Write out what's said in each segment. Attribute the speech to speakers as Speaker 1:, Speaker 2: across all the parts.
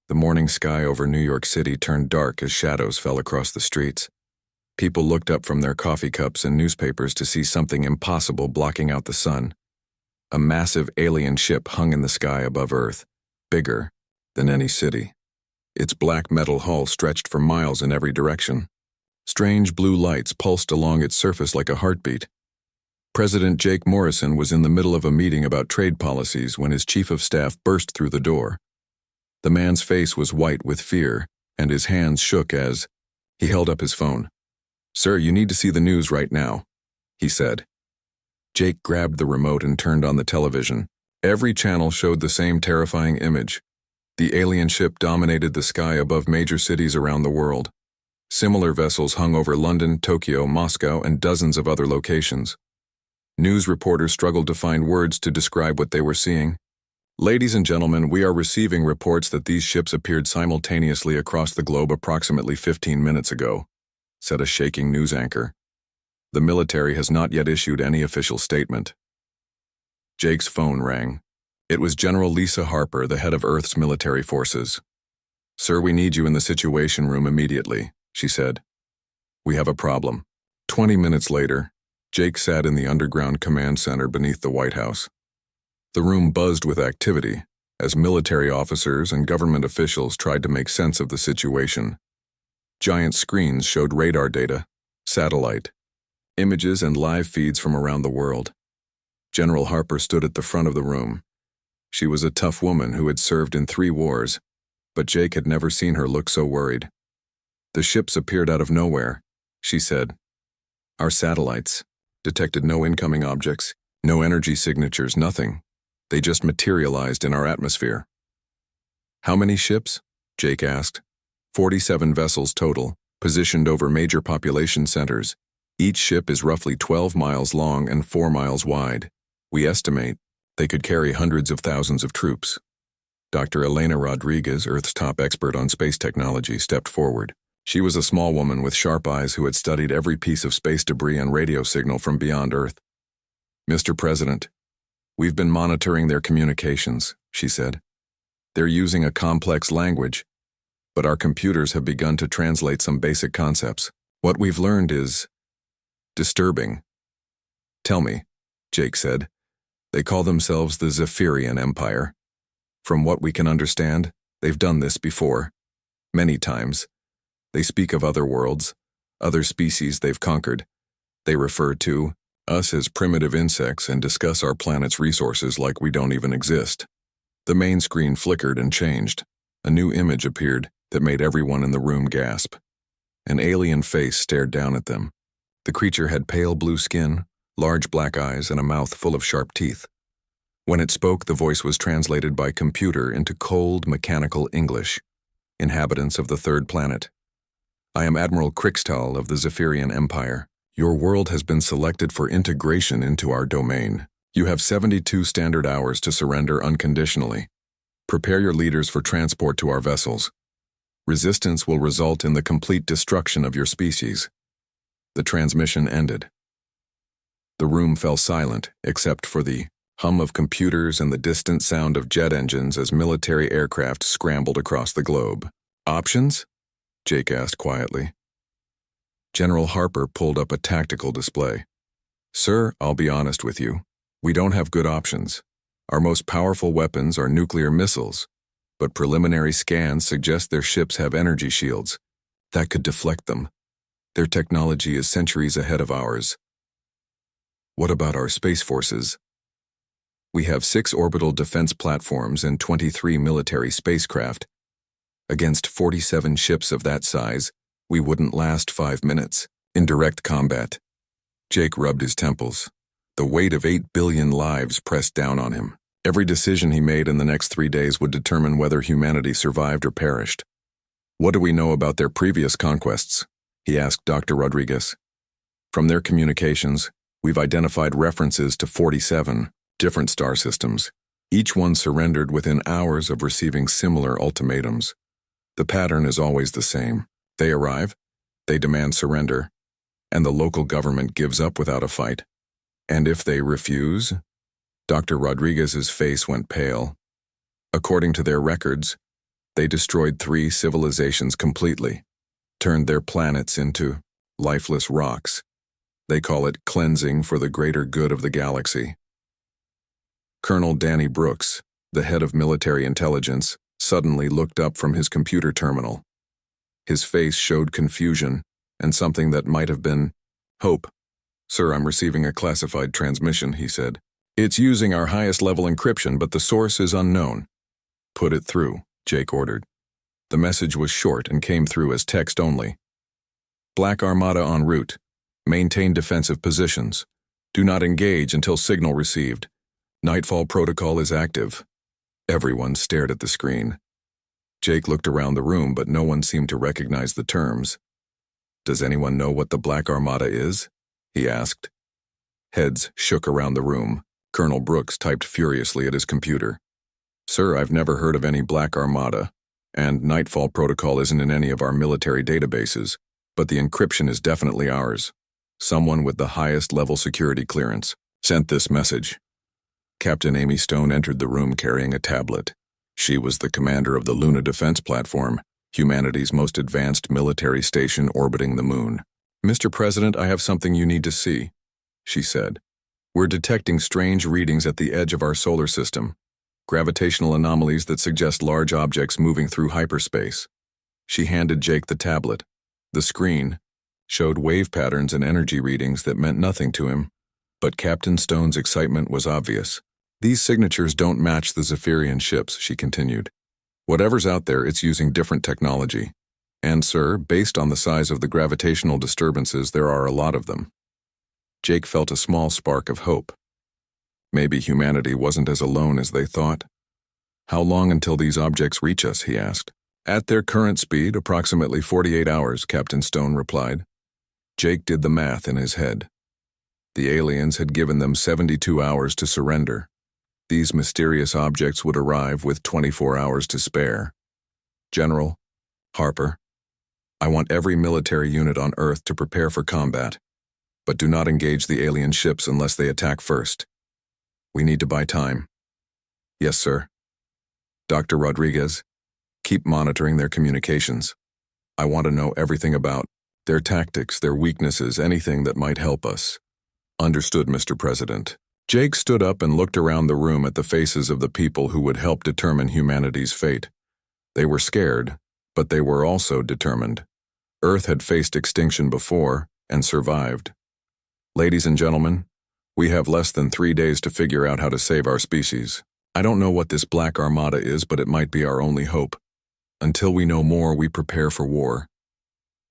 Speaker 1: The morning sky over New York City turned dark as shadows fell across the streets. People looked up from their coffee cups and newspapers to see something impossible blocking out the sun. A massive alien ship hung in the sky above Earth, bigger than any city. Its black metal hull stretched for miles in every direction. Strange blue lights pulsed along its surface like a heartbeat. President Jake Morrison was in the middle of a meeting about trade policies when his chief of staff burst through the door. The man's face was white with fear, and his hands shook as he held up his phone. "Sir, you need to see the news right now," he said. Jake grabbed the remote and turned on the television. Every channel showed the same terrifying image. The alien ship dominated the sky above major cities around the world. Similar vessels hung over London, Tokyo, Moscow, and dozens of other locations. News reporters struggled to find words to describe what they were seeing. "Ladies and gentlemen, we are receiving reports that these ships appeared simultaneously across the globe approximately 15 minutes ago," said a shaking news anchor. "The military has not yet issued any official statement." Jake's phone rang. It was General Lisa Harper, the head of Earth's military forces. "Sir, we need you in the Situation Room immediately," she said. "We have a problem." 20 minutes later, Jake sat in the underground command center beneath the White House. The room buzzed with activity as military officers and government officials tried to make sense of the situation. Giant screens showed radar data, satellite, images, and live feeds from around the world. General Harper stood at the front of the room. She was a tough woman who had served in 3 wars, but Jake had never seen her look so worried. "The ships appeared out of nowhere," she said. "Our satellites detected no incoming objects, no energy signatures, nothing. They just materialized in our atmosphere." "How many ships?" Jake asked. 47 vessels total, positioned over major population centers. Each ship is roughly 12 miles long and 4 miles wide. We estimate they could carry hundreds of thousands of troops. Dr. Elena Rodriguez, Earth's top expert on space technology, stepped forward. She was a small woman with sharp eyes who had studied every piece of space debris and radio signal from beyond Earth. "Mr. President, we've been monitoring their communications," she said. "They're using a complex language, but our computers have begun to translate some basic concepts. What we've learned is disturbing." "Tell me," Jake said. "They call themselves the Zephyrian Empire. From what we can understand, they've done this before. Many times. They speak of other worlds, other species they've conquered. They refer to us as primitive insects and discuss our planet's resources like we don't even exist." The main screen flickered and changed. A new image appeared that made everyone in the room gasp. An alien face stared down at them. The creature had pale blue skin, large black eyes, and a mouth full of sharp teeth. When it spoke, the voice was translated by computer into cold, mechanical English. "Inhabitants of the 3rd planet. I am Admiral Krixtal of the Zephyrian Empire. Your world has been selected for integration into our domain. You have 72 standard hours to surrender unconditionally. Prepare your leaders for transport to our vessels. Resistance will result in the complete destruction of your species." The transmission ended. The room fell silent, except for the hum of computers and the distant sound of jet engines as military aircraft scrambled across the globe. "Options?" Jake asked quietly. General Harper pulled up a tactical display. "Sir, I'll be honest with you. We don't have good options. Our most powerful weapons are nuclear missiles, but preliminary scans suggest their ships have energy shields that could deflect them. Their technology is centuries ahead of ours." "What about our space forces?" "We have 6 orbital defense platforms and 23 military spacecraft. Against 47 ships of that size, we wouldn't last 5 minutes in direct combat." Jake rubbed his temples. The weight of 8 billion lives pressed down on him. Every decision he made in the next 3 days would determine whether humanity survived or perished. "What do we know about their previous conquests?" he asked Dr. Rodriguez. "From their communications, we've identified references to 47 different star systems. Each one surrendered within hours of receiving similar ultimatums. The pattern is always the same. They arrive, they demand surrender, and the local government gives up without a fight. And if they refuse?" Dr. Rodriguez's face went pale. "According to their records, They destroyed 3 civilizations completely, turned their planets into lifeless rocks. They call it cleansing for the greater good of the galaxy. Colonel Danny Brooks, the head of military intelligence, suddenly looked up from his computer terminal. His face showed confusion and something that might have been hope. "Sir, I'm receiving a classified transmission," he said. "It's using our highest level encryption, but the source is unknown." "Put it through," Jake ordered. The message was short and came through as text only. "Black Armada en route. Maintain defensive positions. Do not engage until signal received. Nightfall protocol is active." Everyone stared at the screen. Jake looked around the room, but no one seemed to recognize the terms. "Does anyone know what the Black Armada is?" he asked. Heads shook around the room. Colonel Brooks typed furiously at his computer. "Sir, I've never heard of any Black Armada, and Nightfall protocol isn't in any of our military databases, but the encryption is definitely ours. Someone with the highest level security clearance sent this message." Captain Amy Stone entered the room carrying a tablet. She was the commander of the Luna Defense Platform, humanity's most advanced military station orbiting the moon. "Mr. President, I have something you need to see," she said. "We're detecting strange readings at the edge of our solar system, gravitational anomalies that suggest large objects moving through hyperspace." She handed Jake the tablet. The screen showed wave patterns and energy readings that meant nothing to him, but Captain Stone's excitement was obvious. "These signatures don't match the Zephyrian ships," she continued. "Whatever's out there, it's using different technology. And, sir, based on the size of the gravitational disturbances, there are a lot of them." Jake felt a small spark of hope. Maybe humanity wasn't as alone as they thought. "How long until these objects reach us?" he asked. "At their current speed, approximately 48 hours, Captain Stone replied. Jake did the math in his head. The aliens had given them 72 hours to surrender. These mysterious objects would arrive with 24 hours to spare. "General Harper, I want every military unit on Earth to prepare for combat, but do not engage the alien ships unless they attack first. We need to buy time." "Yes, sir." "Dr. Rodriguez, keep monitoring their communications. I want to know everything about their tactics, their weaknesses, anything that might help us." "Understood, Mr. President." Jake stood up and looked around the room at the faces of the people who would help determine humanity's fate. They were scared, but they were also determined. Earth had faced extinction before and survived. "Ladies and gentlemen, we have less than 3 days to figure out how to save our species. I don't know what this Black Armada is, but it might be our only hope. Until we know more, we prepare for war."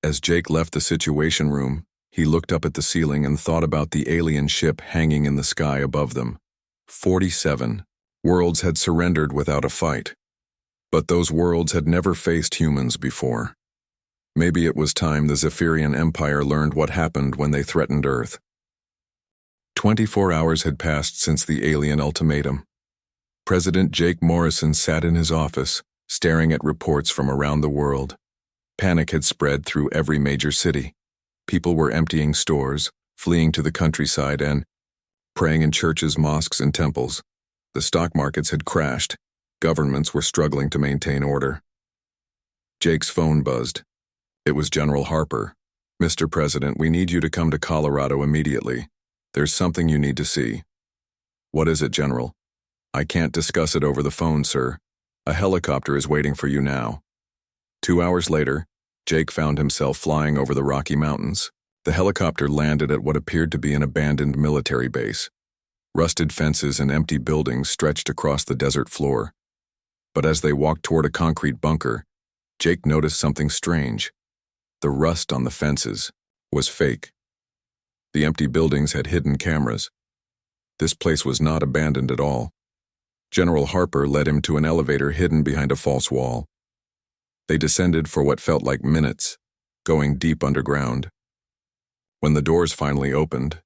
Speaker 1: As Jake left the Situation Room, he looked up at the ceiling and thought about the alien ship hanging in the sky above them. 47 worlds had surrendered without a fight. But those worlds had never faced humans before. Maybe it was time the Zephyrian Empire learned what happened when they threatened Earth. 24 hours had passed since the alien ultimatum. President Jake Morrison sat in his office, staring at reports from around the world. Panic had spread through every major city. People were emptying stores, fleeing to the countryside, and praying in churches, mosques, and temples. The stock markets had crashed. Governments were struggling to maintain order. Jake's phone buzzed. It was General Harper. "Mr. President, we need you to come to Colorado immediately. There's something you need to see." "What is it, General?" "I can't discuss it over the phone, sir. A helicopter is waiting for you now." 2 hours later, Jake found himself flying over the Rocky Mountains. The helicopter landed at what appeared to be an abandoned military base. Rusted fences and empty buildings stretched across the desert floor. But as they walked toward a concrete bunker, Jake noticed something strange. The rust on the fences was fake. The empty buildings had hidden cameras. This place was not abandoned at all. General Harper led him to an elevator hidden behind a false wall. They descended for what felt like minutes, going deep underground. When the doors finally opened,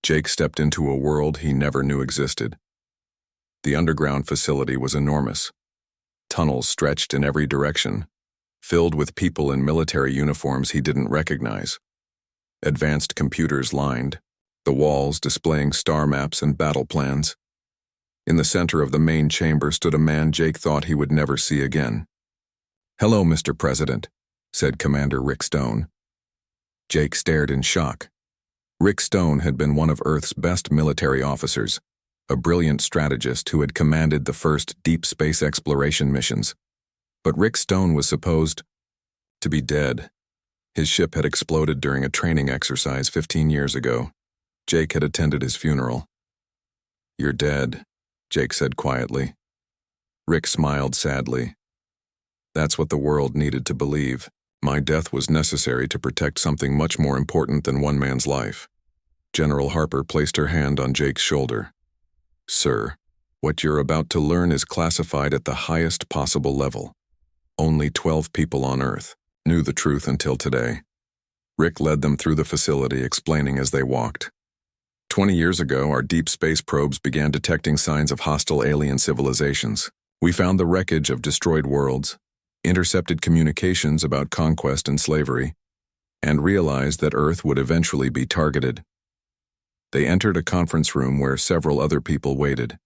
Speaker 1: Jake stepped into a world he never knew existed. The underground facility was enormous. Tunnels stretched in every direction, filled with people in military uniforms he didn't recognize. Advanced computers lined the walls, displaying star maps and battle plans. In the center of the main chamber stood a man Jake thought he would never see again. "Hello, Mr. President," said Commander Rick Stone. Jake stared in shock. Rick Stone had been one of Earth's best military officers, a brilliant strategist who had commanded the first deep space exploration missions. But Rick Stone was supposed to be dead. His ship had exploded during a training exercise 15 years ago. Jake had attended his funeral. "You're dead," Jake said quietly. Rick smiled sadly. "That's what the world needed to believe. My death was necessary to protect something much more important than one man's life." General Harper placed her hand on Jake's shoulder. "Sir, what you're about to learn is classified at the highest possible level. Only 12 people on Earth knew the truth until today." Rick led them through the facility, explaining as they walked. 20 years ago, our deep space probes began detecting signs of hostile alien civilizations. We found the wreckage of destroyed worlds, intercepted communications about conquest and slavery, and realized that Earth would eventually be targeted. They entered a conference room where several other people waited.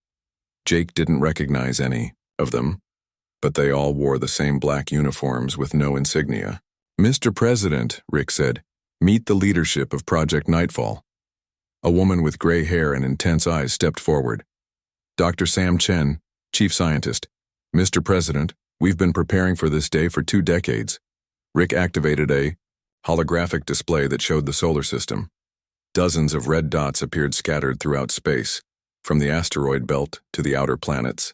Speaker 1: Jake didn't recognize any of them, but they all wore the same black uniforms with no insignia. "Mr. President," Rick said, "meet the leadership of Project Nightfall." A woman with gray hair and intense eyes stepped forward. "Dr. Sam Chen, Chief Scientist. Mr. President, we've been preparing for this day for 2 decades. Rick activated a holographic display that showed the solar system. Dozens of red dots appeared scattered throughout space, from the asteroid belt to the outer planets.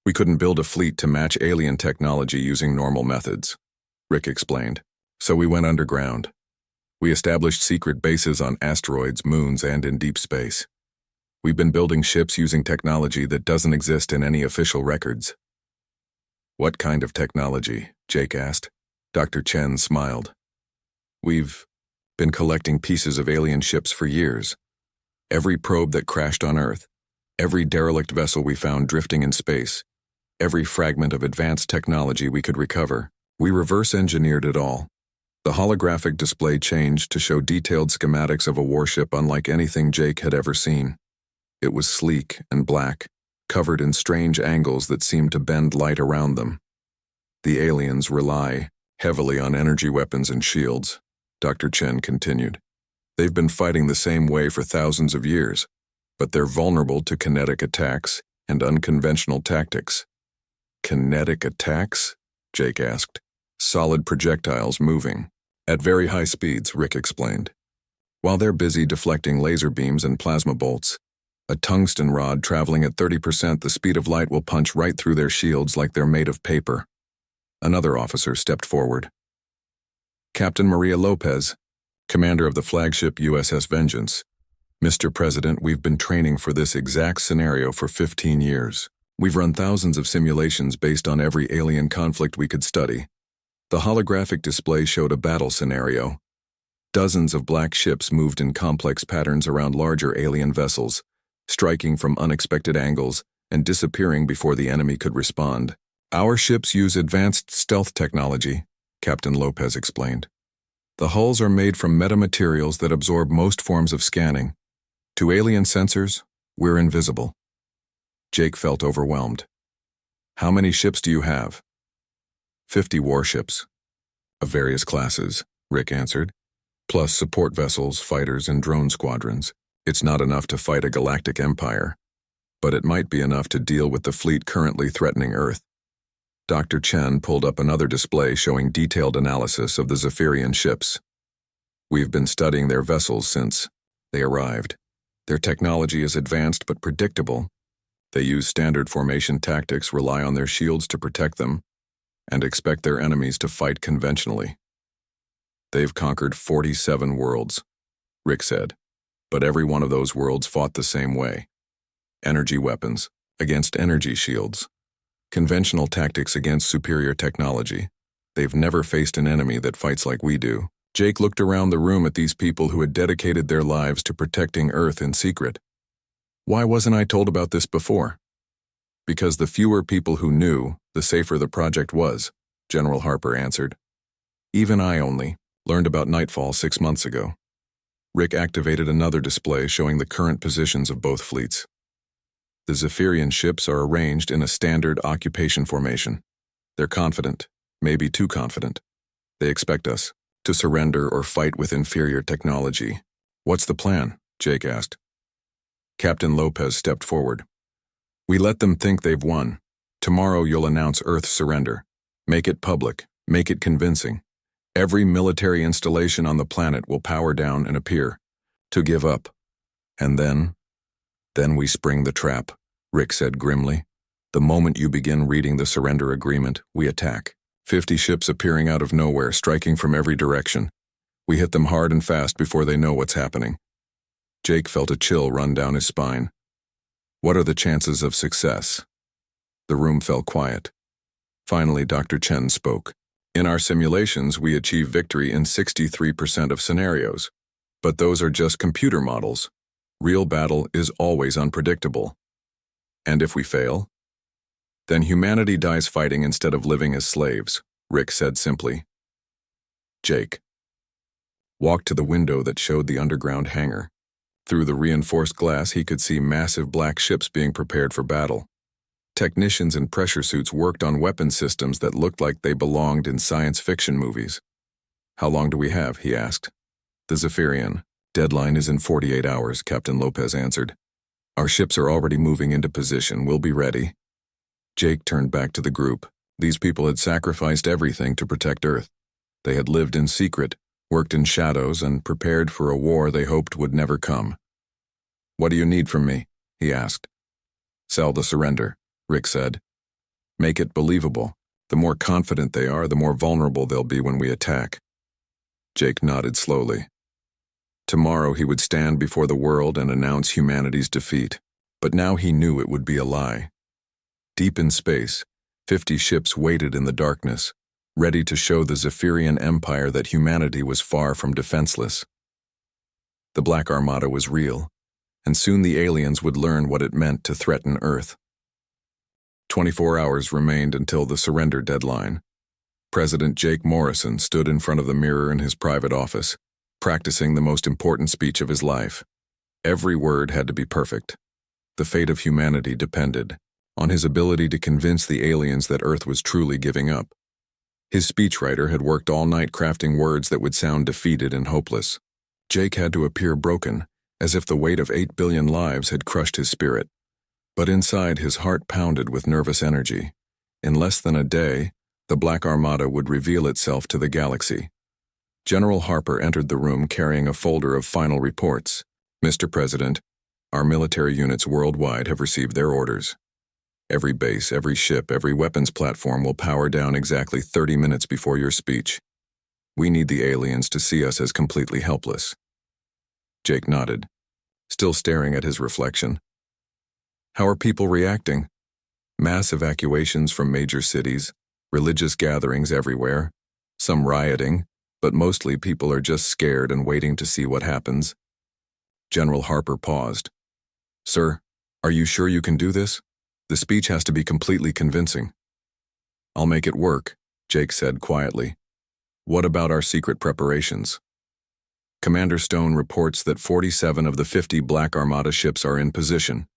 Speaker 1: We couldn't build a fleet to match alien technology using normal methods," Rick explained. "So we went underground. We established secret bases on asteroids, moons, and in deep space. We've been building ships using technology that doesn't exist in any official records." "What kind of technology?" Jake asked. Dr. Chen smiled. "We've been collecting pieces of alien ships for years. Every probe that crashed on Earth, every derelict vessel we found drifting in space, every fragment of advanced technology we could recover. We reverse-engineered it all." The holographic display changed to show detailed schematics of a warship unlike anything Jake had ever seen. It was sleek and black, covered in strange angles that seemed to bend light around them. "The aliens rely heavily on energy weapons and shields," Dr. Chen continued. "They've been fighting the same way for thousands of years, but they're vulnerable to kinetic attacks and unconventional tactics." "Kinetic attacks?" Jake asked. "Solid projectiles moving at very high speeds," Rick explained. "While they're busy deflecting laser beams and plasma bolts, a tungsten rod traveling at 30% the speed of light will punch right through their shields like they're made of paper." Another officer stepped forward. "Captain Maria Lopez, commander of the flagship USS Vengeance. Mr. President, we've been training for this exact scenario for 15 years. We've run thousands of simulations based on every alien conflict we could study." The holographic display showed a battle scenario. Dozens of black ships moved in complex patterns around larger alien vessels, striking from unexpected angles and disappearing before the enemy could respond. "Our ships use advanced stealth technology," Captain Lopez explained. "The hulls are made from metamaterials that absorb most forms of scanning. To alien sensors, we're invisible." Jake felt overwhelmed. "How many ships do you have?" 50 warships, of various classes," Rick answered, "plus support vessels, fighters, and drone squadrons. It's not enough to fight a galactic empire, but it might be enough to deal with the fleet currently threatening Earth." Dr. Chen pulled up another display showing detailed analysis of the Zephyrian ships. "We've been studying their vessels since they arrived. Their technology is advanced but predictable. They use standard formation tactics, rely on their shields to protect them, and expect their enemies to fight conventionally. They've conquered 47 worlds," Rick said, "but every one of those worlds fought the same way. Energy weapons against energy shields. Conventional tactics against superior technology. They've never faced an enemy that fights like we do." Jake looked around the room at these people who had dedicated their lives to protecting Earth in secret. "Why wasn't I told about this before?" "Because the fewer people who knew, the safer the project was," General Harper answered. "Even I only learned about Nightfall 6 months ago." Rick activated another display showing the current positions of both fleets. The Zephyrian ships are arranged in a standard occupation formation. They're confident, maybe too confident. They expect us to surrender or fight with inferior technology. What's the plan? Jake asked. Captain Lopez stepped forward. We let them think they've won. Tomorrow you'll announce Earth's surrender. Make it public. Make it convincing. Every military installation on the planet will power down and appear to give up. And then we spring the trap, Rick said grimly. The moment you begin reading the surrender agreement, we attack. 50 ships appearing out of nowhere, striking from every direction. We hit them hard and fast before they know what's happening. Jake felt a chill run down his spine. What are the chances of success? The room fell quiet. Finally, Dr. Chen spoke. In our simulations, we achieve victory in 63% of scenarios. But those are just computer models. Real battle is always unpredictable. And if we fail? Then humanity dies fighting instead of living as slaves, Rick said simply. Jake walked to the window that showed the underground hangar. Through the reinforced glass, he could see massive black ships being prepared for battle. Technicians in pressure suits worked on weapon systems that looked like they belonged in science fiction movies. How long do we have? He asked. The Zephyrian. Deadline is in 48 hours, Captain Lopez answered. Our ships are already moving into position. We'll be ready. Jake turned back to the group. These people had sacrificed everything to protect Earth. They had lived in secret, worked in shadows, and prepared for a war they hoped would never come. What do you need from me? He asked. Sell the surrender, Rick said. Make it believable. The more confident they are, the more vulnerable they'll be when we attack. Jake nodded slowly. Tomorrow he would stand before the world and announce humanity's defeat. But now he knew it would be a lie. Deep in space, 50 ships waited in the darkness, ready to show the Zephyrian Empire that humanity was far from defenseless. The Black Armada was real, and soon the aliens would learn what it meant to threaten Earth. 24 hours remained until the surrender deadline. President Jake Morrison stood in front of the mirror in his private office, practicing the most important speech of his life. Every word had to be perfect. The fate of humanity depended on his ability to convince the aliens that Earth was truly giving up. His speechwriter had worked all night crafting words that would sound defeated and hopeless. Jake had to appear broken, as if the weight of 8 billion lives had crushed his spirit. But inside, his heart pounded with nervous energy. In less than a day, the Black Armada would reveal itself to the galaxy. General Harper entered the room carrying a folder of final reports. Mr. President, our military units worldwide have received their orders. Every base, every ship, every weapons platform will power down exactly 30 minutes before your speech. We need the aliens to see us as completely helpless. Jake nodded, still staring at his reflection. How are people reacting? Mass evacuations from major cities, religious gatherings everywhere, some rioting, but mostly people are just scared and waiting to see what happens. General Harper paused. Sir, are you sure you can do this? The speech has to be completely convincing. I'll make it work, Jake said quietly. What about our secret preparations? Commander Stone reports that 47 of the 50 Black Armada ships are in position.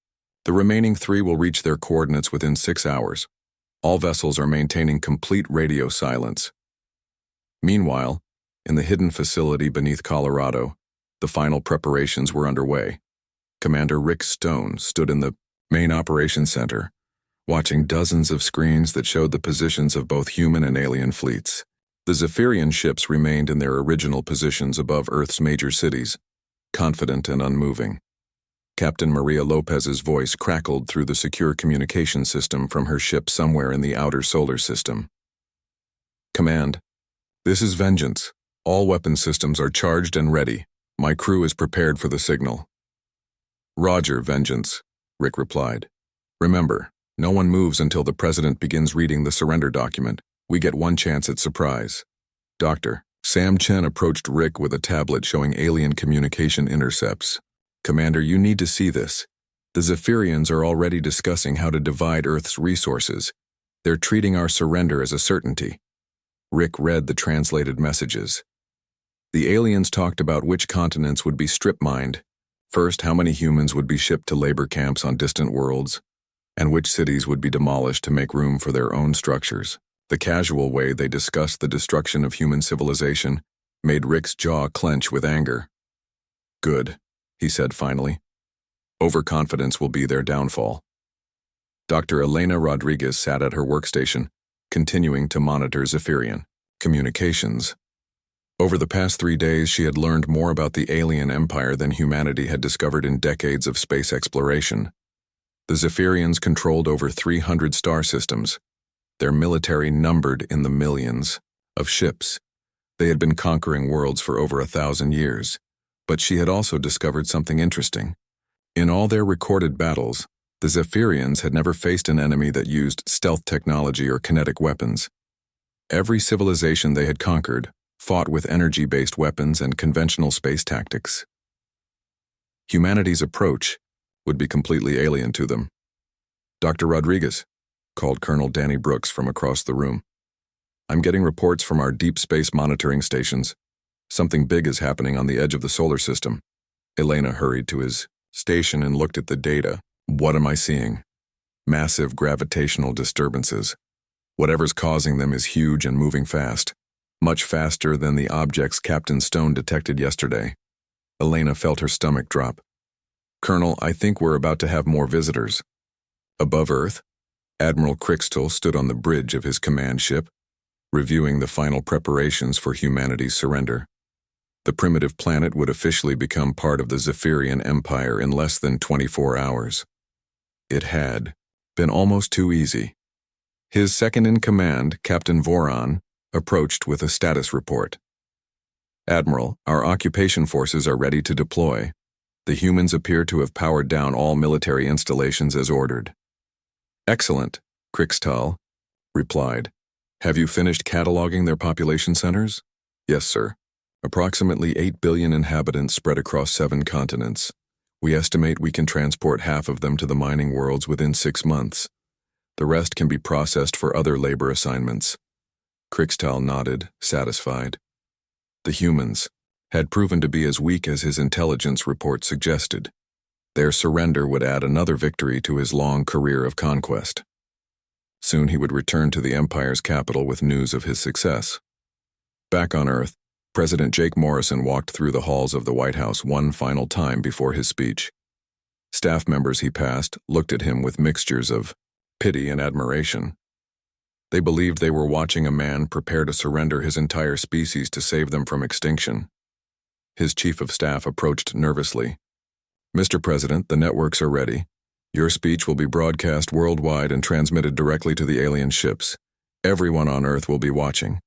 Speaker 1: The remaining 3 will reach their coordinates within 6 hours. All vessels are maintaining complete radio silence. Meanwhile, in the hidden facility beneath Colorado, the final preparations were underway. Commander Rick Stone stood in the main operations center, watching dozens of screens that showed the positions of both human and alien fleets. The Zephyrian ships remained in their original positions above Earth's major cities, confident and unmoving. Captain Maria Lopez's voice crackled through the secure communication system from her ship somewhere in the outer solar system. Command, this is Vengeance. All weapon systems are charged and ready. My crew is prepared for the signal. Roger, Vengeance, Rick replied. Remember, no one moves until the President begins reading the surrender document. We get one chance at surprise. Doctor, Sam Chen approached Rick with a tablet showing alien communication intercepts. Commander, you need to see this. The Zephyrians are already discussing how to divide Earth's resources. They're treating our surrender as a certainty. Rick read the translated messages. The aliens talked about which continents would be strip-mined. First, how many humans would be shipped to labor camps on distant worlds, and which cities would be demolished to make room for their own structures. The casual way they discussed the destruction of human civilization made Rick's jaw clench with anger. "Good," he said finally. "Overconfidence will be their downfall." Dr. Elena Rodriguez sat at her workstation, continuing to monitor Zephyrian communications. Over the past 3 days, she had learned more about the alien empire than humanity had discovered in decades of space exploration. The Zephyrians controlled over 300 star systems, their military numbered in the millions of ships. They had been conquering worlds for over 1,000 years, but she had also discovered something interesting. In all their recorded battles, the Zephyrians had never faced an enemy that used stealth technology or kinetic weapons. Every civilization they had conquered fought with energy-based weapons and conventional space tactics. Humanity's approach would be completely alien to them. "Dr. Rodriguez," called Colonel Danny Brooks from across the room. "I'm getting reports from our deep space monitoring stations. Something big is happening on the edge of the solar system." Elena hurried to his station and looked at the data. "What am I seeing?" "Massive gravitational disturbances. Whatever's causing them is huge and moving fast. Much faster than the objects Captain Stone detected yesterday." Elena felt her stomach drop. "Colonel, I think we're about to have more visitors." Above Earth, Admiral Crixtel stood on the bridge of his command ship, reviewing the final preparations for humanity's surrender. The primitive planet would officially become part of the Zephyrian Empire in less than 24 hours. It had been almost too easy. His second-in-command, Captain Voron, approached with a status report. "Admiral, our occupation forces are ready to deploy. The humans appear to have powered down all military installations as ordered." "Excellent," Crixtal replied. "Have you finished cataloging their population centers?" "Yes, sir. Approximately 8 billion inhabitants spread across 7 continents. We estimate we can transport half of them to the mining worlds within 6 months. The rest can be processed for other labor assignments." Crixtal nodded, satisfied. The humans had proven to be as weak as his intelligence report suggested. Their surrender would add another victory to his long career of conquest. Soon he would return to the Empire's capital with news of his success. Back on Earth, President Jake Morrison walked through the halls of the White House one final time before his speech. Staff members he passed looked at him with mixtures of pity and admiration. They believed they were watching a man prepare to surrender his entire species to save them from extinction. His chief of staff approached nervously. "Mr. President, the networks are ready. Your speech will be broadcast worldwide and transmitted directly to the alien ships. Everyone on Earth will be watching."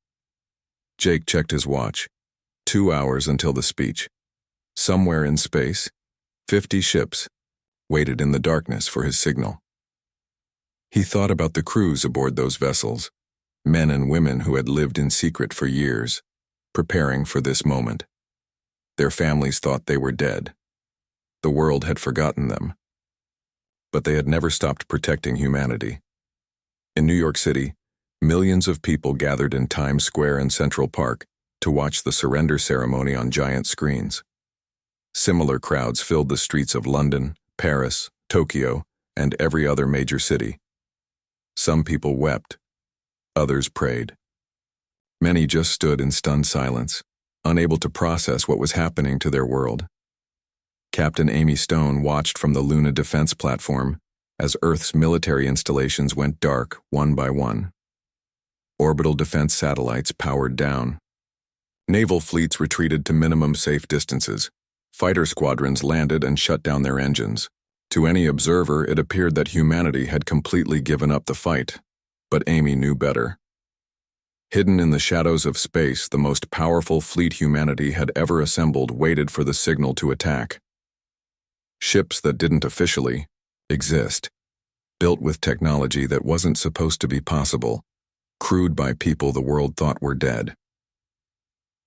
Speaker 1: Jake checked his watch. 2 hours until the speech. Somewhere in space, 50 ships waited in the darkness for his signal. He thought about the crews aboard those vessels, men and women who had lived in secret for years, preparing for this moment. Their families thought they were dead. The world had forgotten them. But they had never stopped protecting humanity. In New York City, millions of people gathered in Times Square and Central Park to watch the surrender ceremony on giant screens. Similar crowds filled the streets of London, Paris, Tokyo, and every other major city. Some people wept. Others prayed. Many just stood in stunned silence, unable to process what was happening to their world. Captain Amy Stone watched from the Luna defense platform as Earth's military installations went dark one by one. Orbital defense satellites powered down. Naval fleets retreated to minimum safe distances. Fighter squadrons landed and shut down their engines. To any observer, it appeared that humanity had completely given up the fight, but Amy knew better. Hidden in the shadows of space, the most powerful fleet humanity had ever assembled waited for the signal to attack. Ships that didn't officially exist, built with technology that wasn't supposed to be possible, crewed by people the world thought were dead.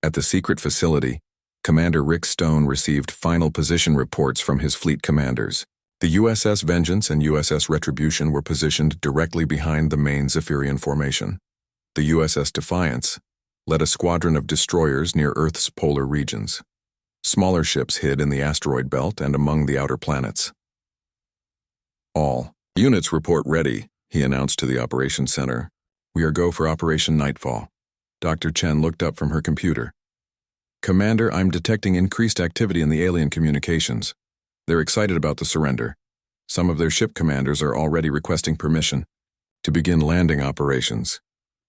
Speaker 1: At the secret facility, Commander Rick Stone received final position reports from his fleet commanders. The USS Vengeance and USS Retribution were positioned directly behind the main Zephyrian formation. The USS Defiance led a squadron of destroyers near Earth's polar regions. Smaller ships hid in the asteroid belt and among the outer planets. "All units report ready," he announced to the operations center. We are go for Operation Nightfall. Dr. Chen looked up from her computer. Commander, I'm detecting increased activity in the alien communications. They're excited about the surrender. Some of their ship commanders are already requesting permission to begin landing operations.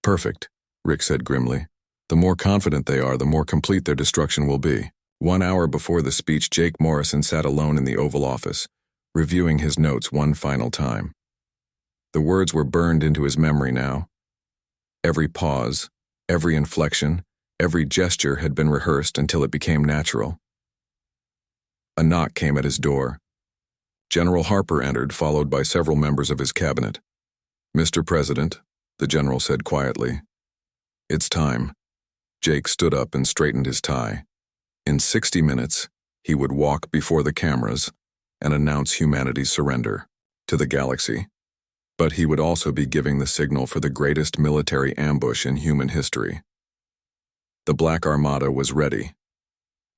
Speaker 1: Perfect, Rick said grimly. The more confident they are, the more complete their destruction will be. 1 hour before the speech, Jake Morrison sat alone in the Oval Office, reviewing his notes one final time. The words were burned into his memory now. Every pause, every inflection, every gesture had been rehearsed until it became natural. A knock came at his door. General Harper entered, followed by several members of his cabinet. Mr. President, the general said quietly. It's time. Jake stood up and straightened his tie. In 60 minutes, he would walk before the cameras and announce humanity's surrender to the galaxy. But he would also be giving the signal for the greatest military ambush in human history. The Black Armada was ready.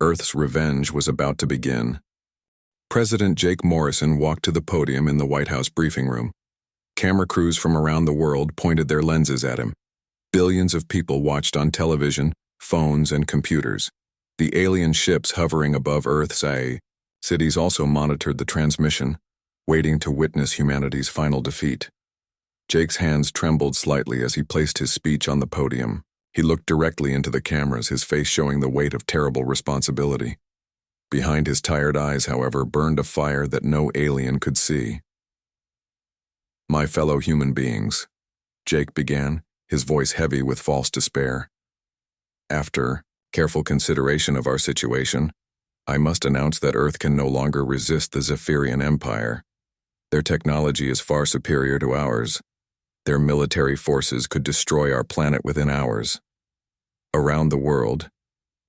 Speaker 1: Earth's revenge was about to begin. President Jake Morrison walked to the podium in the White House briefing room. Camera crews from around the world pointed their lenses at him. Billions of people watched on television, phones, and computers. The alien ships hovering above Earth's cities also monitored the transmission, waiting to witness humanity's final defeat. Jake's hands trembled slightly as he placed his speech on the podium. He looked directly into the cameras, his face showing the weight of terrible responsibility. Behind his tired eyes, however, burned a fire that no alien could see. My fellow human beings, Jake began, his voice heavy with false despair. After careful consideration of our situation, I must announce that Earth can no longer resist the Zephyrian Empire. Their technology is far superior to ours. Their military forces could destroy our planet within hours. Around the world,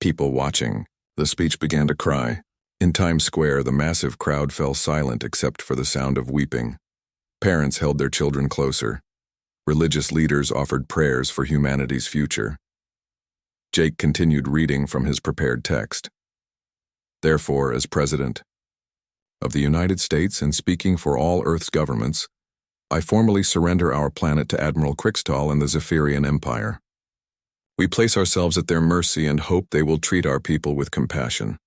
Speaker 1: people watching, the speech began to cry. In Times Square, the massive crowd fell silent except for the sound of weeping. Parents held their children closer. Religious leaders offered prayers for humanity's future. Jake continued reading from his prepared text. Therefore, as President of the United States and speaking for all Earth's governments, I formally surrender our planet to Admiral Krixtal and the Zephyrian Empire. We place ourselves at their mercy and hope they will treat our people with compassion.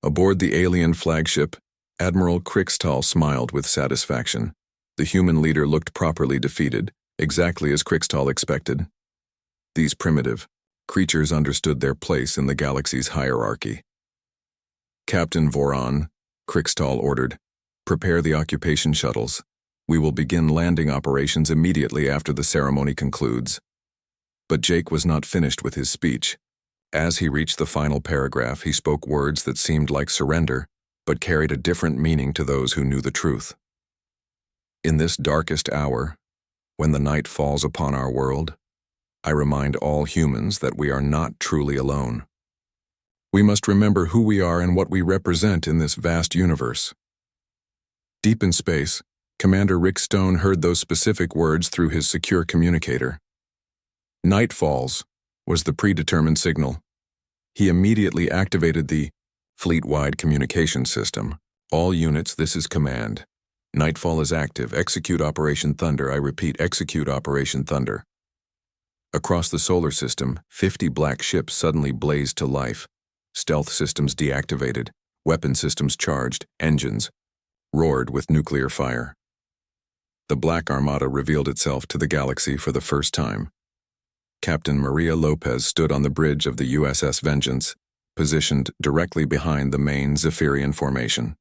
Speaker 1: Aboard the alien flagship, Admiral Krixtal smiled with satisfaction. The human leader looked properly defeated, exactly as Krixtal expected. These primitive creatures understood their place in the galaxy's hierarchy. Captain Voron, Krixtal ordered, prepare the occupation shuttles. We will begin landing operations immediately after the ceremony concludes. But Jake was not finished with his speech. As he reached the final paragraph, he spoke words that seemed like surrender, but carried a different meaning to those who knew the truth. In this darkest hour, when the night falls upon our world, I remind all humans that we are not truly alone. We must remember who we are and what we represent in this vast universe. Deep in space, Commander Rick Stone heard those specific words through his secure communicator. Night falls was the predetermined signal. He immediately activated the fleet-wide communication system. All units, this is command. Nightfall is active. Execute Operation Thunder. I repeat, execute Operation Thunder. Across the solar system, 50 black ships suddenly blazed to life. Stealth systems deactivated, weapon systems charged, engines roared with nuclear fire. The Black Armada revealed itself to the galaxy for the first time. Captain Maria Lopez stood on the bridge of the USS Vengeance, positioned directly behind the main Zephyrian formation.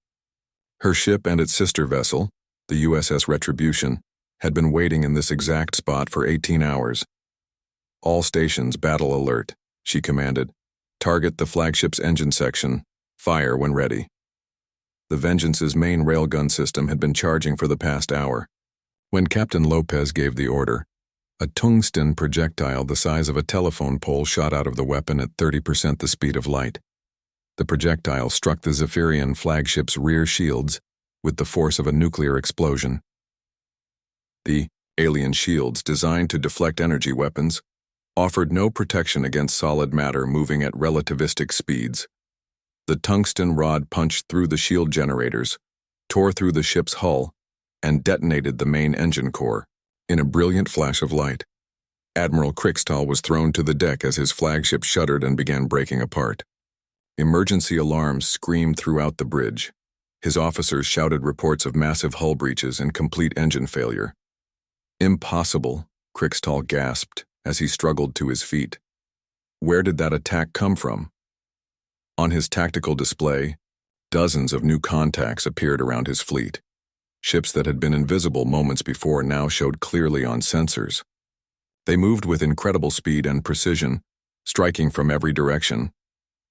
Speaker 1: Her ship and its sister vessel, the USS Retribution, had been waiting in this exact spot for 18 hours. All stations, battle alert, she commanded. Target the flagship's engine section. Fire when ready. The Vengeance's main railgun system had been charging for the past hour. When Captain Lopez gave the order, a tungsten projectile the size of a telephone pole shot out of the weapon at 30% the speed of light. The projectile struck the Zephyrian flagship's rear shields with the force of a nuclear explosion. The alien shields, designed to deflect energy weapons, offered no protection against solid matter moving at relativistic speeds. The tungsten rod punched through the shield generators, tore through the ship's hull, and detonated the main engine core in a brilliant flash of light. Admiral Krickstahl was thrown to the deck as his flagship shuddered and began breaking apart. Emergency alarms screamed throughout the bridge. His officers shouted reports of massive hull breaches and complete engine failure. "Impossible," Krickstahl gasped as he struggled to his feet. Where did that attack come from? On his tactical display, dozens of new contacts appeared around his fleet. Ships that had been invisible moments before now showed clearly on sensors. They moved with incredible speed and precision, striking from every direction.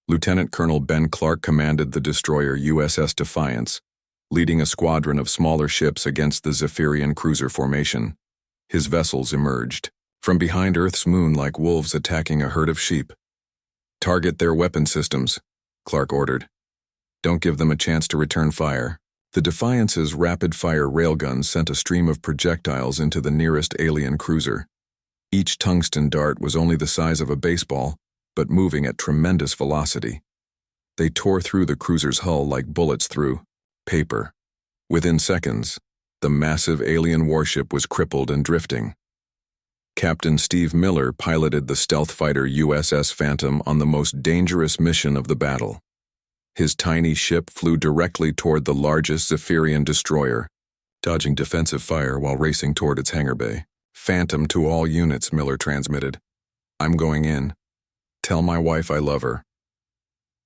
Speaker 1: Lieutenant Colonel Ben Clark commanded the destroyer USS Defiance, leading a squadron of smaller ships against the Zephyrian cruiser formation. His vessels emerged from behind Earth's moon like wolves attacking a herd of sheep. "Target their weapon systems," Clark ordered. "Don't give them a chance to return fire." The Defiance's rapid-fire railguns sent a stream of projectiles into the nearest alien cruiser. Each tungsten dart was only the size of a baseball, but moving at tremendous velocity. They tore through the cruiser's hull like bullets through paper. Within seconds, the massive alien warship was crippled and drifting. Captain Steve Miller piloted the stealth fighter USS Phantom on the most dangerous mission of the battle. His tiny ship flew directly toward the largest Zephyrian destroyer, dodging defensive fire while racing toward its hangar bay. "Phantom to all units," Miller transmitted. "I'm going in. Tell my wife I love her."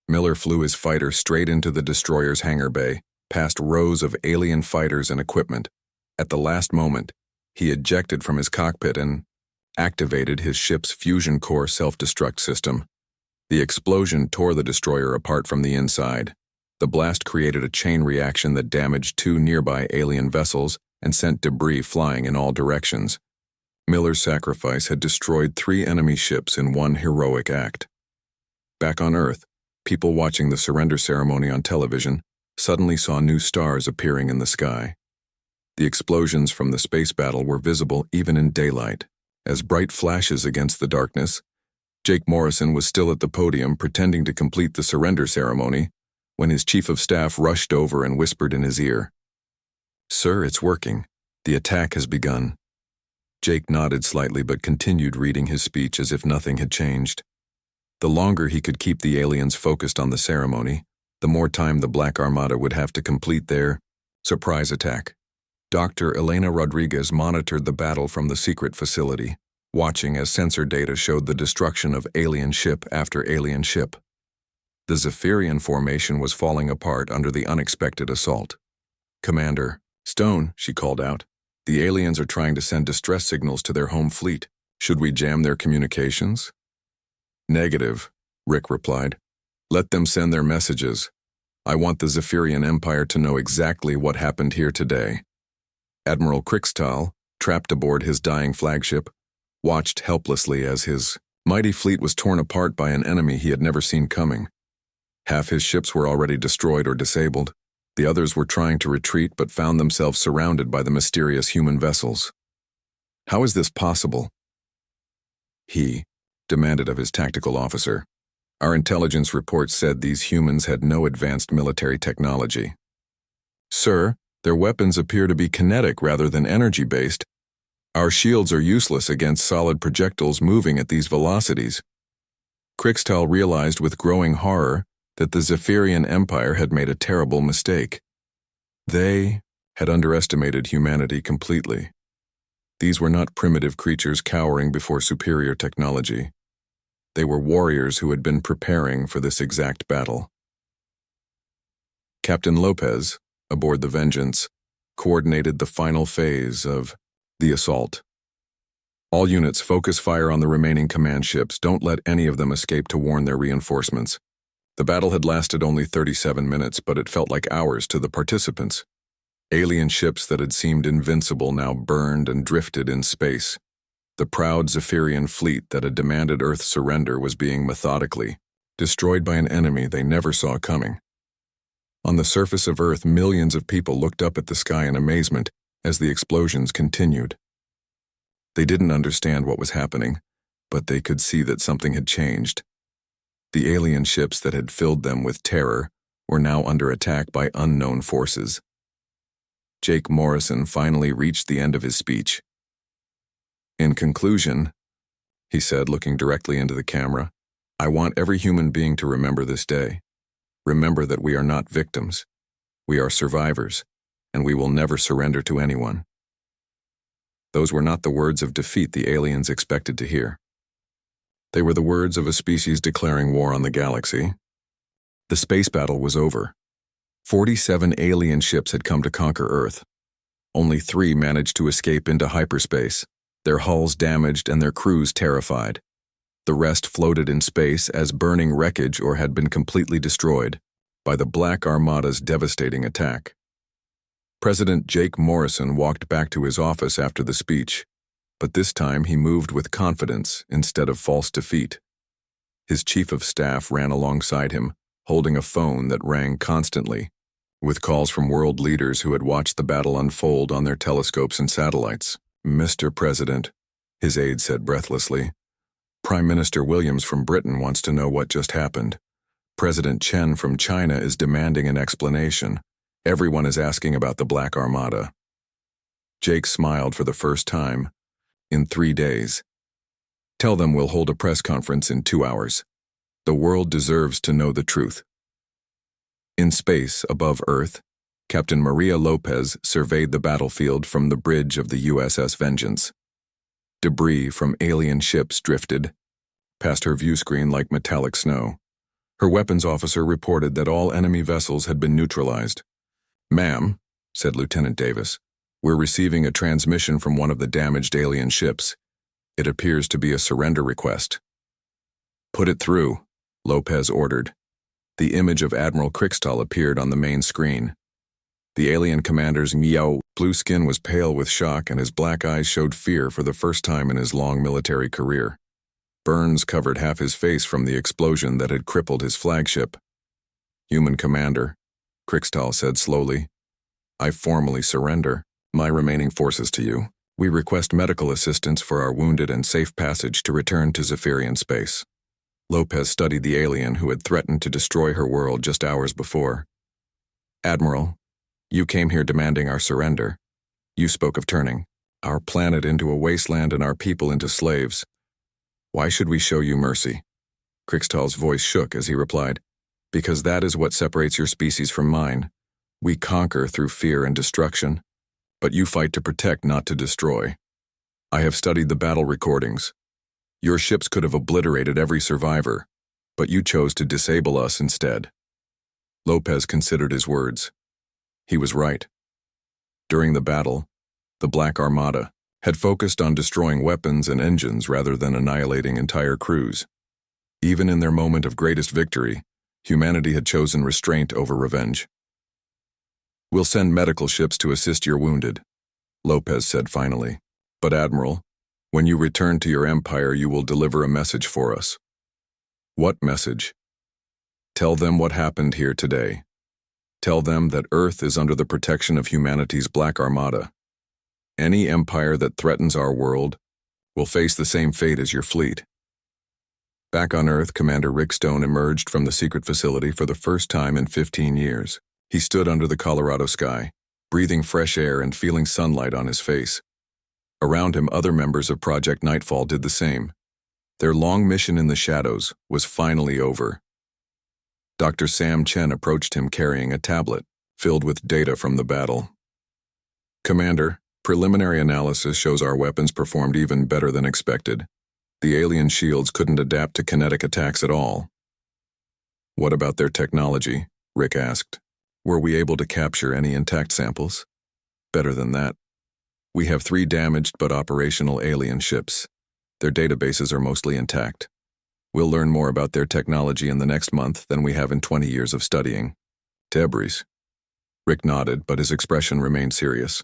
Speaker 1: Miller flew his fighter straight into the destroyer's hangar bay, past rows of alien fighters and equipment. At the last moment, he ejected from his cockpit and activated his ship's fusion core self-destruct system. The explosion tore the destroyer apart from the inside. The blast created a chain reaction that damaged 2 nearby alien vessels and sent debris flying in all directions. Miller's sacrifice had destroyed 3 enemy ships in one heroic act. Back on Earth, people watching the surrender ceremony on television suddenly saw new stars appearing in the sky. The explosions from the space battle were visible even in daylight. As bright flashes against the darkness, Jake Morrison was still at the podium pretending to complete the surrender ceremony when his chief of staff rushed over and whispered in his ear, "Sir, it's working. The attack has begun." Jake nodded slightly but continued reading his speech as if nothing had changed. The longer he could keep the aliens focused on the ceremony, the more time the Black Armada would have to complete their surprise attack. Dr. Elena Rodriguez monitored the battle from the secret facility, watching as sensor data showed the destruction of alien ship after alien ship. The Zephyrian formation was falling apart under the unexpected assault. "Commander Stone," she called out, "the aliens are trying to send distress signals to their home fleet. Should we jam their communications?" "Negative," Rick replied. "Let them send their messages. I want the Zephyrian Empire to know exactly what happened here today." Admiral Krickstahl, trapped aboard his dying flagship, watched helplessly as his mighty fleet was torn apart by an enemy he had never seen coming. Half his ships were already destroyed or disabled. The others were trying to retreat but found themselves surrounded by the mysterious human vessels. "How is this possible?" He demanded of his tactical officer. "Our intelligence report said these humans had no advanced military technology." "Sir, their weapons appear to be kinetic rather than energy-based. Our shields are useless against solid projectiles moving at these velocities." Krickstahl realized with growing horror that the Zephyrian Empire had made a terrible mistake. They had underestimated humanity completely. These were not primitive creatures cowering before superior technology. They were warriors who had been preparing for this exact battle. Captain Lopez, aboard the Vengeance, coordinated the final phase of the assault. "All units, focus fire on the remaining command ships. Don't let any of them escape to warn their reinforcements." The battle had lasted only 37 minutes, but it felt like hours to the participants. Alien ships that had seemed invincible now burned and drifted in space. The proud Zephyrian fleet that had demanded Earth's surrender was being methodically destroyed by an enemy they never saw coming. On the surface of Earth, millions of people looked up at the sky in amazement as the explosions continued. They didn't understand what was happening, but they could see that something had changed. The alien ships that had filled them with terror were now under attack by unknown forces. Jake Morrison finally reached the end of his speech. "In conclusion, he said, looking directly into the camera. "I want every human being to remember this day. Remember that we are not victims. We are survivors, and we will never surrender to anyone." Those were not the words of defeat the aliens expected to hear. They were the words of a species declaring war on the galaxy. The space battle was over. 47 alien ships had come to conquer Earth. Only 3 managed to escape into hyperspace, their hulls damaged and their crews terrified. The rest floated in space as burning wreckage or had been completely destroyed by the Black Armada's devastating attack. President Jake Morrison walked back to his office after the speech, but this time he moved with confidence instead of false defeat. His chief of staff ran alongside him, holding a phone that rang constantly, with calls from world leaders who had watched the battle unfold on their telescopes and satellites. "Mr. President," his aide said breathlessly, "Prime Minister Williams from Britain wants to know what just happened. President Chen from China is demanding an explanation. Everyone is asking about the Black Armada." Jake smiled for the first time in 3 days. "Tell them we'll hold a press conference in 2 hours. The world deserves to know the truth." In space, above Earth, Captain Maria Lopez surveyed the battlefield from the bridge of the USS Vengeance. Debris from alien ships drifted past her view screen like metallic snow. Her weapons officer reported that all enemy vessels had been neutralized. "Ma'am," said Lieutenant Davis, "we're receiving a transmission from one of the damaged alien ships. It appears to be a surrender request." "Put it through," Lopez ordered. The image of Admiral Krikstal appeared on the main screen. The alien commander's blue skin was pale with shock and his black eyes showed fear for the first time in his long military career. Burns covered half his face from the explosion that had crippled his flagship. "Human Commander," Krikstal said slowly, "I formally surrender my remaining forces to you. We request medical assistance for our wounded and safe passage to return to Zephyrian space." Lopez studied the alien who had threatened to destroy her world just hours before. "Admiral, you came here demanding our surrender. You spoke of turning our planet into a wasteland and our people into slaves. Why should we show you mercy?" Krikstal's voice shook as he replied, "Because that is what separates your species from mine. We conquer through fear and destruction, but you fight to protect, not to destroy. I have studied the battle recordings. Your ships could have obliterated every survivor, but you chose to disable us instead." Lopez considered his words. He was right. During the battle, the Black Armada had focused on destroying weapons and engines rather than annihilating entire crews. Even in their moment of greatest victory, humanity had chosen restraint over revenge. "We'll send medical ships to assist your wounded," Lopez said finally. "But Admiral, when you return to your empire, you will deliver a message for us." "What message?" "Tell them what happened here today. Tell them that Earth is under the protection of humanity's Black Armada. Any empire that threatens our world will face the same fate as your fleet." Back on Earth, Commander Rick Stone emerged from the secret facility for the first time in 15 years. He stood under the Colorado sky, breathing fresh air and feeling sunlight on his face. Around him, other members of Project Nightfall did the same. Their long mission in the shadows was finally over. Dr. Sam Chen approached him carrying a tablet filled with data from the battle. "Commander, preliminary analysis shows our weapons performed even better than expected. The alien shields couldn't adapt to kinetic attacks at all." "What about their technology?" Rick asked. "Were we able to capture any intact samples?" "Better than that. We have 3 damaged but operational alien ships. Their databases are mostly intact. We'll learn more about their technology in the next month than we have in 20 years of studying." "Debris." Rick nodded, but his expression remained serious.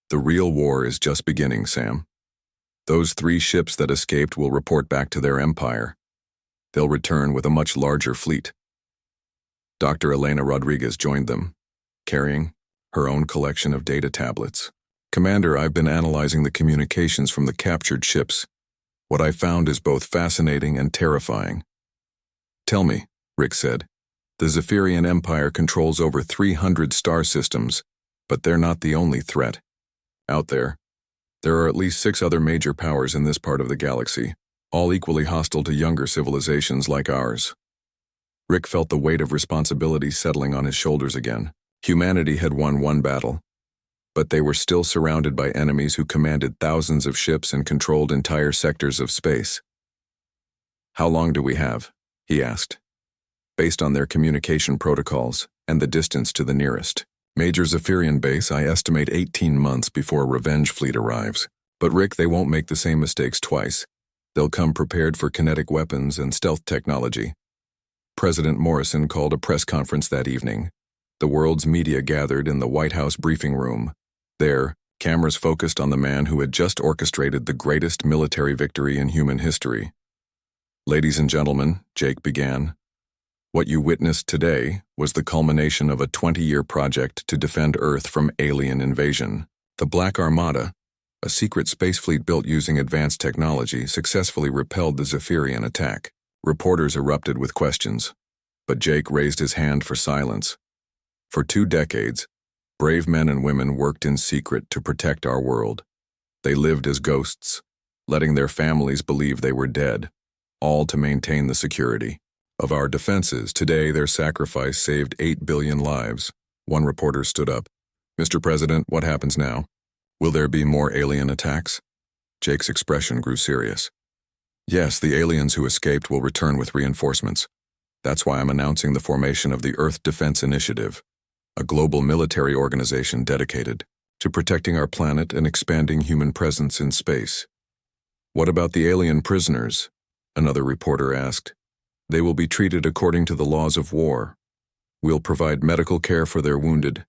Speaker 1: "The real war is just beginning, Sam. Those 3 ships that escaped will report back to their empire. They'll return with a much larger fleet." Dr. Elena Rodriguez joined them, carrying her own collection of data tablets. "Commander, I've been analyzing the communications from the captured ships. What I found is both fascinating and terrifying." "Tell me," Rick said. "The Zephyrian Empire controls over 300 star systems, but they're not the only threat. Out there, There are at least 6 other major powers in this part of the galaxy, all equally hostile to younger civilizations like ours. Rick felt the weight of responsibility settling on his shoulders again. Humanity had won one battle, but they were still surrounded by enemies who commanded thousands of ships and controlled entire sectors of space. "How long do we have?" he asked. "Based on their communication protocols and the distance to the nearest major Zephyrian base, I estimate 18 months before a revenge fleet arrives. But Rick, they won't make the same mistakes twice. They'll come prepared for kinetic weapons and stealth technology." President Morrison called a press conference that evening. The world's media gathered in the White House briefing room. There, cameras focused on the man who had just orchestrated the greatest military victory in human history. "Ladies and gentlemen," Jake began, "what you witnessed today was the culmination of a 20-year project to defend Earth from alien invasion. The Black Armada, a secret space fleet built using advanced technology, successfully repelled the Zephyrian attack." Reporters erupted with questions, but Jake raised his hand for silence. "For 2 decades, brave men and women worked in secret to protect our world. They lived as ghosts, letting their families believe they were dead, all to maintain the security of our defenses. Today, their sacrifice saved 8 billion lives." One reporter stood up. "Mr. President, what happens now? Will there be more alien attacks?" Jake's expression grew serious. "Yes, the aliens who escaped will return with reinforcements. That's why I'm announcing the formation of the Earth Defense Initiative, a global military organization dedicated to protecting our planet and expanding human presence in space." "What about the alien prisoners?" another reporter asked. "They will be treated according to the laws of war. We'll provide medical care for their wounded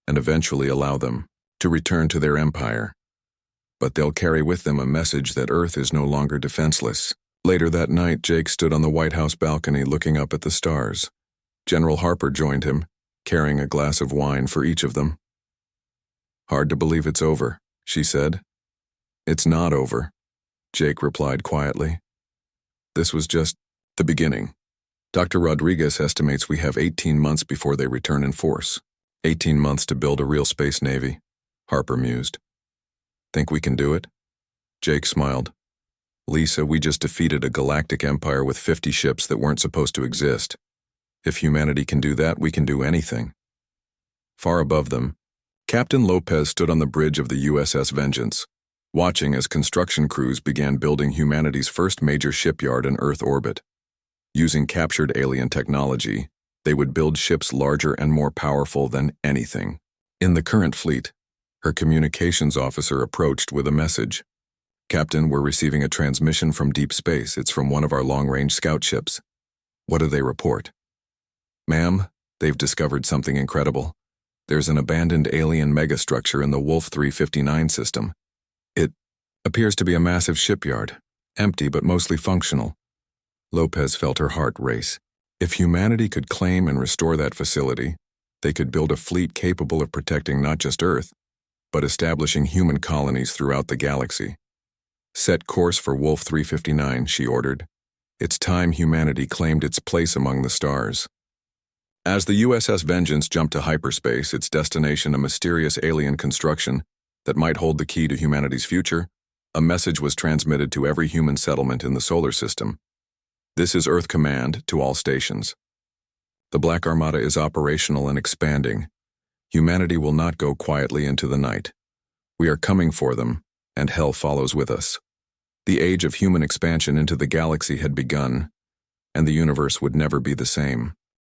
Speaker 1: and eventually allow them to return to their empire. But they'll carry with them a message that Earth is no longer defenseless." Later that night, Jake stood on the White House balcony looking up at the stars. General Harper joined him, carrying a glass of wine for each of them. "Hard to believe it's over," she said. "It's not over," Jake replied quietly. "This was just the beginning. Dr. Rodriguez estimates we have 18 months before they return in force. 18 months to build a real space navy," Harper mused. "Think we can do it?" Jake smiled. "Lisa, we just defeated a galactic empire with 50 ships that weren't supposed to exist. If humanity can do that, we can do anything." Far above them, Captain Lopez stood on the bridge of the USS Vengeance, watching as construction crews began building humanity's first major shipyard in Earth orbit. Using captured alien technology, they would build ships larger and more powerful than anything. In the current fleet, her communications officer approached with a message. "Captain, we're receiving a transmission from deep space. It's from one of our long-range scout ships." "What do they report?" "Ma'am, they've discovered something incredible. There's an abandoned alien megastructure in the Wolf 359 system. It appears to be a massive shipyard, empty but mostly functional." Lopez felt her heart race. If humanity could claim and restore that facility, they could build a fleet capable of protecting not just Earth, but establishing human colonies throughout the galaxy. "Set course for Wolf 359, she ordered. It's time humanity claimed its place among the stars. As the USS Vengeance jumped to hyperspace, its destination a mysterious alien construction that might hold the key to humanity's future, a message was transmitted to every human settlement in the solar system. "This is Earth Command to all stations. The Black Armada is operational and expanding. Humanity will not go quietly into the night. We are coming for them, and hell follows with us. The age of human expansion into the galaxy had begun, and the universe would never be the same."